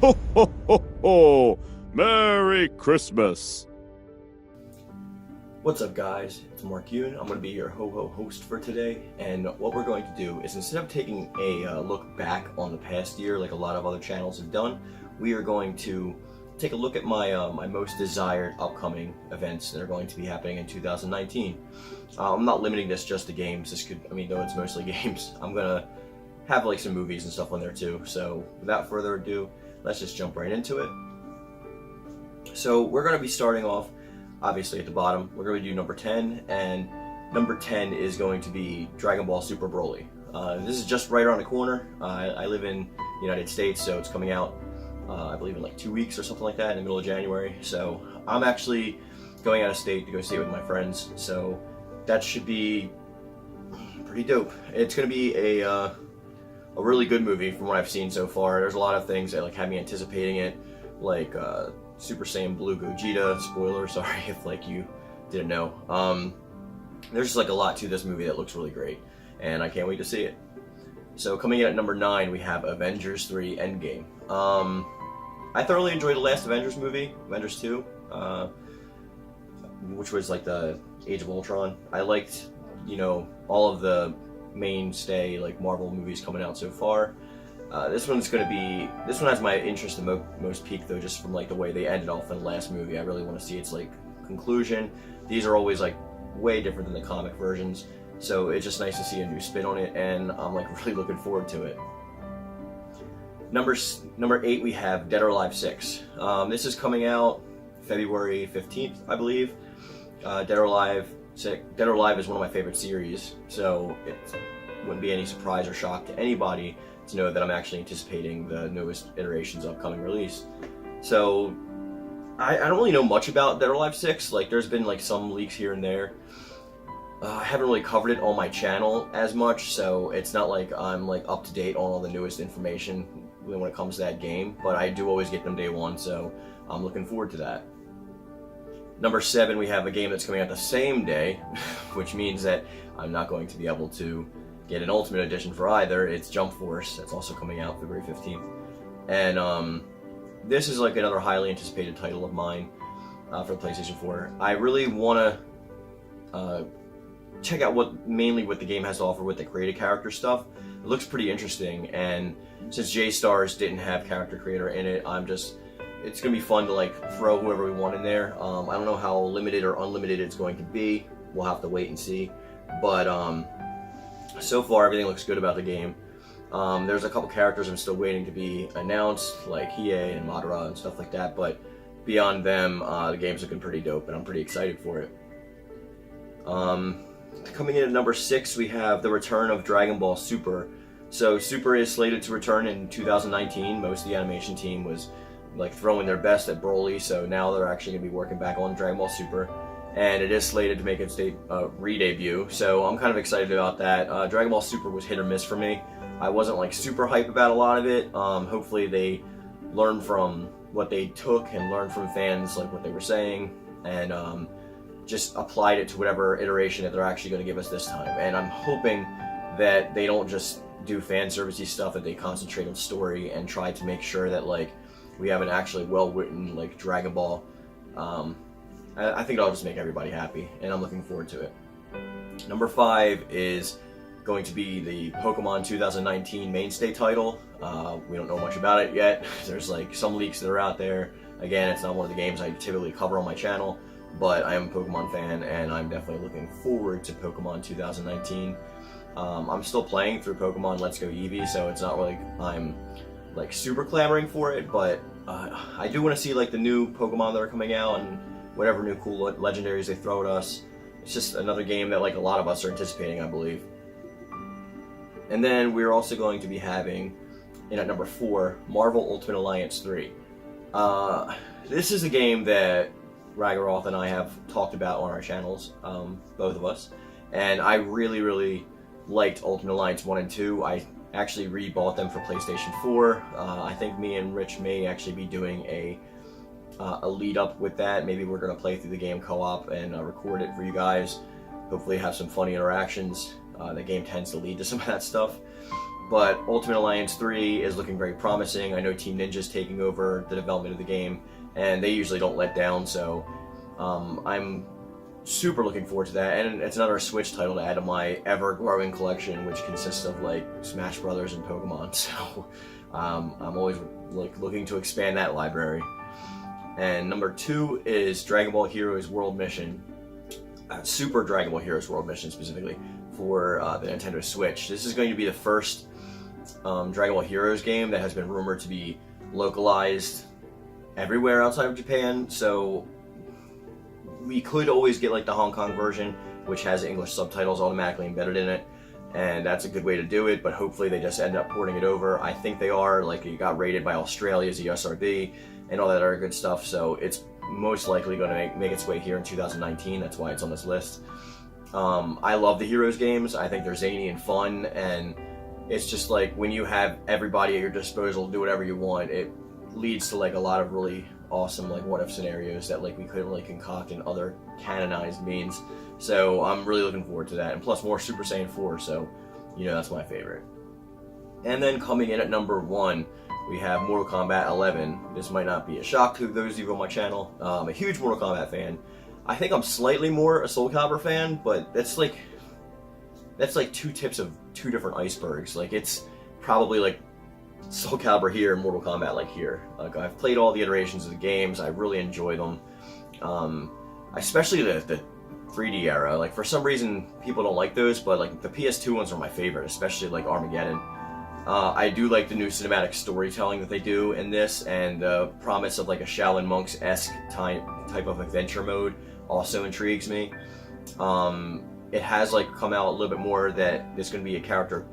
Ho, ho, ho, ho! Merry Christmas! What's up, guys? It's Mark Yoon. I'm going to be your ho-ho host for today, and what we're going to do is, instead of taking a look back on the past year like a lot of other channels have done, we are going to take a look at my my most desired upcoming events that are going to be happening in 2019. I'm not limiting this just to games. This could, though it's mostly games, I'm going to have like some movies and stuff on there too. So without further ado, let's just jump right into it. So we're going to be starting off obviously at the bottom. We're going to do number 10, and number 10 is going to be Dragon Ball Super Broly. This is just right around the corner. I live in the United States, so it's coming out I believe in like 2 weeks or something like that, in the middle of January. So I'm actually going out of state to go see it with my friends, so that should be pretty dope. It's going to be a really good movie from what I've seen so far. There's a lot of things that like have me anticipating it, like Super Saiyan Blue Gogeta. Spoiler, sorry if like you didn't know. There's just like a lot to this movie that looks really great, and I can't wait to see it. So coming in at number 9, we have Avengers 3 Endgame. I thoroughly enjoyed the last Avengers movie, Avengers 2, which was like the Age of Ultron. I liked, all of the mainstay like Marvel movies coming out so far. This one has my interest the most peaked though, just from like the way they ended off in the last movie. I really want to see its like conclusion. These are always like way different than the comic versions, so it's just nice to see a new spin on it, and I'm like really looking forward to it. Number 8, we have Dead or Alive 6. This is coming out February 15th, I believe. Dead or Alive is one of my favorite series, so it wouldn't be any surprise or shock to anybody to know that I'm actually anticipating the newest iteration's upcoming release. So I don't really know much about Dead or Alive 6. Like, there's been like some leaks here and there. I haven't really covered it on my channel as much, so it's not like I'm like up to date on all the newest information when it comes to that game, but I do always get them day one, so I'm looking forward to that. Number 7, we have a game that's coming out the same day, which means that I'm not going to be able to get an Ultimate Edition for either. It's Jump Force. That's also coming out February 15th. And this is like another highly anticipated title of mine for the PlayStation 4. I really want to check out what the game has to offer with the creative character stuff. It looks pretty interesting, and since J-Stars didn't have character creator in it, it's gonna be fun to like throw whoever we want in there. I don't know how limited or unlimited it's going to be. We'll have to wait and see. But so far everything looks good about the game. There's a couple characters I'm still waiting to be announced, like Hiei and Madara and stuff like that, but beyond them, the game's looking pretty dope, and I'm pretty excited for it. Coming in at number 6, we have the return of Dragon Ball Super. So Super is slated to return in 2019. Most of the animation team was like throwing their best at Broly, so now they're actually going to be working back on Dragon Ball Super, and it is slated to make its re-debut, so I'm kind of excited about that. Dragon Ball Super was hit or miss for me. I wasn't like super hype about a lot of it. Hopefully they learned from what they took and learned from fans, like what they were saying, and just applied it to whatever iteration that they're actually going to give us this time. And I'm hoping that they don't just do fan servicey stuff, that they concentrate on story and try to make sure that like we have an actually well-written like Dragon Ball. I think it'll just make everybody happy, and I'm looking forward to it. Number 5 is going to be the Pokemon 2019 mainstay title. We don't know much about it yet. There's like some leaks that are out there. Again, it's not one of the games I typically cover on my channel, but I am a Pokemon fan, and I'm definitely looking forward to Pokemon 2019. I'm still playing through Pokemon Let's Go Eevee, so it's not like I'm like super clamoring for it, but I do want to see like the new Pokemon that are coming out and whatever new cool legendaries they throw at us. It's just another game that like a lot of us are anticipating, I believe. And then we're also going to be having, at number 4, Marvel Ultimate Alliance 3. This is a game that Ragaroth and I have talked about on our channels, both of us, and I really liked Ultimate Alliance 1 and 2. I actually rebought them for PlayStation 4. I think me and Rich may actually be doing a lead up with that. Maybe we're going to play through the game co-op and record it for you guys. Hopefully have some funny interactions. The game tends to lead to some of that stuff. But Ultimate Alliance 3 is looking very promising. I know Team Ninja's taking over the development of the game, and they usually don't let down, so I'm super looking forward to that. And it's another Switch title to add to my ever-growing collection, which consists of like Smash Brothers and Pokemon, so I'm always like looking to expand that library. And number 2 is Dragon Ball Heroes World Mission, Super Dragon Ball Heroes World Mission specifically, for the Nintendo Switch. This is going to be the first Dragon Ball Heroes game that has been rumored to be localized everywhere outside of Japan, so we could always get like the Hong Kong version, which has English subtitles automatically embedded in it, and that's a good way to do it, but hopefully they just end up porting it over. I think they are, like it got rated by Australia as a USRB and all that other good stuff, so it's most likely going to make its way here in 2019, that's why it's on this list. I love the Heroes games. I think they're zany and fun, and it's just like when you have everybody at your disposal to do whatever you want, it leads to like a lot of really awesome like what if scenarios that like we couldn't really concoct in other canonized means. So I'm really looking forward to that, and plus more Super Saiyan 4, so you know that's my favorite. And then coming in at number 1, we have Mortal Kombat 11. This might not be a shock to those of you on my channel. I'm a huge Mortal Kombat fan. I think I'm slightly more a Soul Calibur fan, but that's like 2 tips of 2 different icebergs. Like it's probably like Soul Calibur here and Mortal Kombat like here. Like I've played all the iterations of the games. I really enjoy them, especially the 3D era. Like for some reason people don't like those, but like the PS2 ones are my favorite, especially like Armageddon. I do like the new cinematic storytelling that they do in this, and the promise of like a Shaolin Monks-esque type of adventure mode also intrigues me. It has like come out a little bit more that there's going to be a character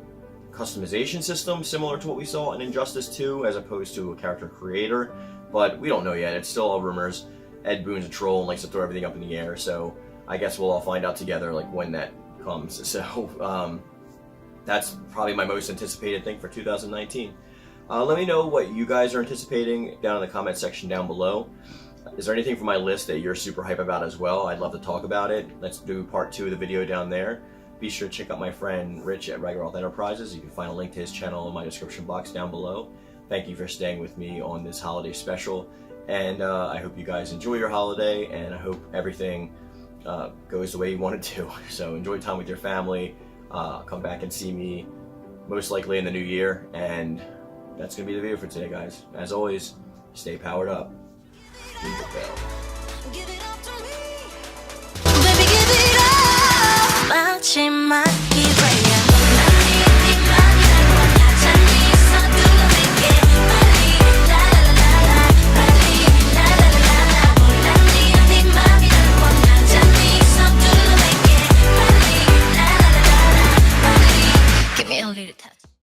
customization system similar to what we saw in Injustice 2 as opposed to a character creator, but we don't know yet. It's still all rumors. Ed Boon's a troll and likes to throw everything up in the air, so I guess we'll all find out together like when that comes. So that's probably my most anticipated thing for 2019. Let me know what you guys are anticipating down in the comment section down below. Is there anything from my list that you're super hype about as well? I'd love to talk about it. Let's do part 2 of the video down there. Be sure to check out my friend Rich at Ragnarok Enterprises. You can find a link to his channel in my description box down below. Thank you for staying with me on this holiday special, and I hope you guys enjoy your holiday, and I hope everything goes the way you want it to. So enjoy time with your family. Come back and see me most likely in the new year, and that's going to be the video for today, guys. As always, stay powered up. Leave the bell. Give it up to me. Baby, give it up. Xmas.